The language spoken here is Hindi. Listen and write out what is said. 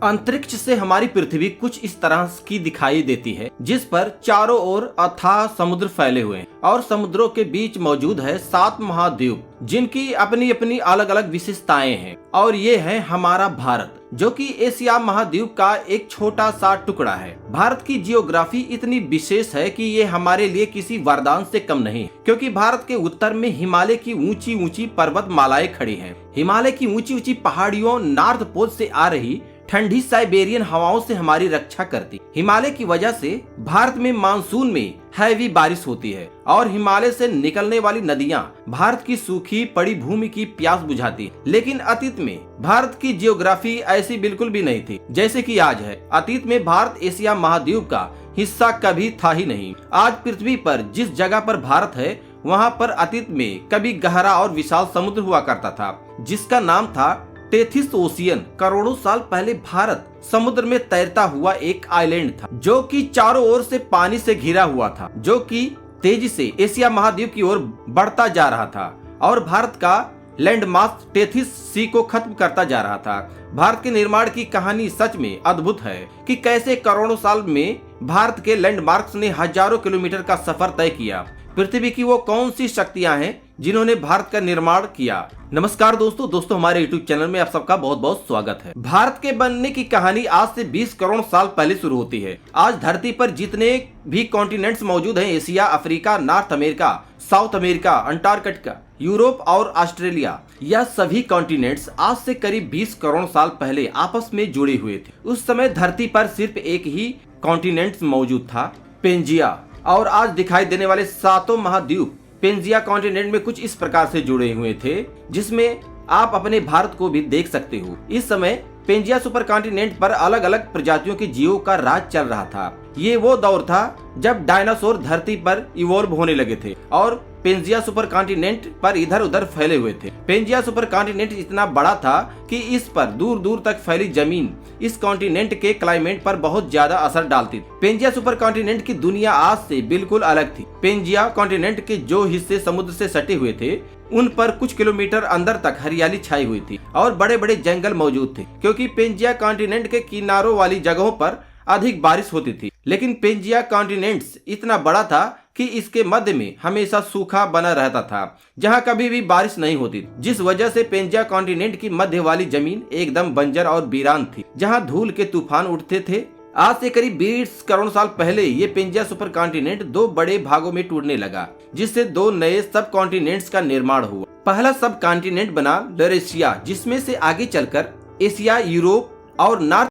अंतरिक्ष से हमारी पृथ्वी कुछ इस तरह की दिखाई देती है, जिस पर चारों ओर अथाह समुद्र फैले हुए हैं और समुद्रों के बीच मौजूद है 7 महाद्वीप, जिनकी अपनी अपनी अलग अलग विशेषताएं हैं। और ये है हमारा भारत, जो कि एशिया महाद्वीप का एक छोटा सा टुकड़ा है। भारत की जियोग्राफी इतनी विशेष है कि ये हमारे लिए किसी वरदान से कम नहीं, क्योंकि भारत के उत्तर में हिमालय की ऊंची ऊंची पर्वतमालाएं खड़ी हैं। हिमालय की ऊंची ऊंची पहाड़ियों नॉर्थ पोल से आ रही ठंडी साइबेरियन हवाओं से हमारी रक्षा करती। हिमालय की वजह से भारत में मानसून में हैवी बारिश होती है और हिमालय से निकलने वाली नदियां भारत की सूखी पड़ी भूमि की प्यास बुझाती। लेकिन अतीत में भारत की जियोग्राफी ऐसी बिल्कुल भी नहीं थी जैसे कि आज है। अतीत में भारत एशिया महाद्वीप का हिस्सा कभी था ही नहीं। आज पृथ्वी पर जिस जगह पर भारत है, वहाँ पर अतीत में कभी गहरा और विशाल समुद्र हुआ करता था, जिसका नाम था टेथिस ओशियन। करोड़ों साल पहले भारत समुद्र में तैरता हुआ एक आइलैंड था, जो कि चारों ओर से पानी से घिरा हुआ था, जो कि तेजी से एशिया महाद्वीप की ओर बढ़ता जा रहा था और भारत का लैंडमास टेथिस सी को खत्म करता जा रहा था। भारत के निर्माण की कहानी सच में अद्भुत है कि कैसे करोड़ों साल में भारत के लैंडमार्क्स ने हजारों किलोमीटर का सफर तय किया। पृथ्वी की वो कौन सी शक्तियां हैं जिन्होंने भारत का निर्माण किया। नमस्कार दोस्तों हमारे यूट्यूब चैनल में आप सबका बहुत बहुत स्वागत है। भारत के बनने की कहानी आज से 20 करोड़ साल पहले शुरू होती है। आज धरती पर जितने भी कॉन्टिनेंट्स मौजूद हैं, Asia, Africa, north America, south America, Antarctica, Europe और ऑस्ट्रेलिया, यह सभी कॉन्टिनेंट्स आज से करीब 20 करोड़ साल पहले आपस में जुड़े हुए थे। उस समय धरती पर सिर्फ एक ही कॉन्टिनेंट मौजूद था, पेंजिया। और आज दिखाई देने वाले 7 महाद्वीप पेंजिया कॉन्टिनेंट में कुछ इस प्रकार से जुड़े हुए थे, जिसमें आप अपने भारत को भी देख सकते हो। इस समय पेंजिया सुपर कॉन्टिनेंट पर अलग अलग प्रजातियों के जीवों का राज चल रहा था। ये वो दौर था जब डायनासोर धरती पर इवॉल्व होने लगे थे और पेंजिया सुपर कॉन्टिनेंट पर इधर उधर फैले हुए थे। पेंजिया सुपर कॉन्टिनेंट इतना बड़ा था कि इस पर दूर दूर तक फैली जमीन इस कॉन्टिनेंट के क्लाइमेट पर बहुत ज्यादा असर डालती थी। पेंजिया सुपर कॉन्टिनेंट की दुनिया आज से बिल्कुल अलग थी। पेंजिया कॉन्टिनेंट के जो हिस्से समुद्र से सटे हुए थे, उन पर कुछ किलोमीटर अंदर तक हरियाली छाई हुई थी और बड़े बड़े जंगल मौजूद थे, क्योंकि पेंजिया कॉन्टिनेंट के किनारों वाली जगहों पर अधिक बारिश होती थी। लेकिन पेंजिया कॉन्टिनेंट्स इतना बड़ा था कि इसके मध्य में हमेशा सूखा बना रहता था, जहां कभी भी बारिश नहीं होती, जिस वजह से पेंजिया कॉन्टिनेंट की मध्य वाली जमीन एकदम बंजर और वीरान थी, जहां धूल के तूफान उठते थे। आज से करीब 20 करोड़ साल पहले ये पेंजिया सुपर कॉन्टिनेंट 2 बड़े भागों में टूटने लगा, जिससे 2 नए सब कॉन्टिनेंट्स का निर्माण हुआ। पहला सब कॉन्टिनेंट बना लॉरेशिया, जिसमें से आगे चलकर एशिया, यूरोप और नॉर्थ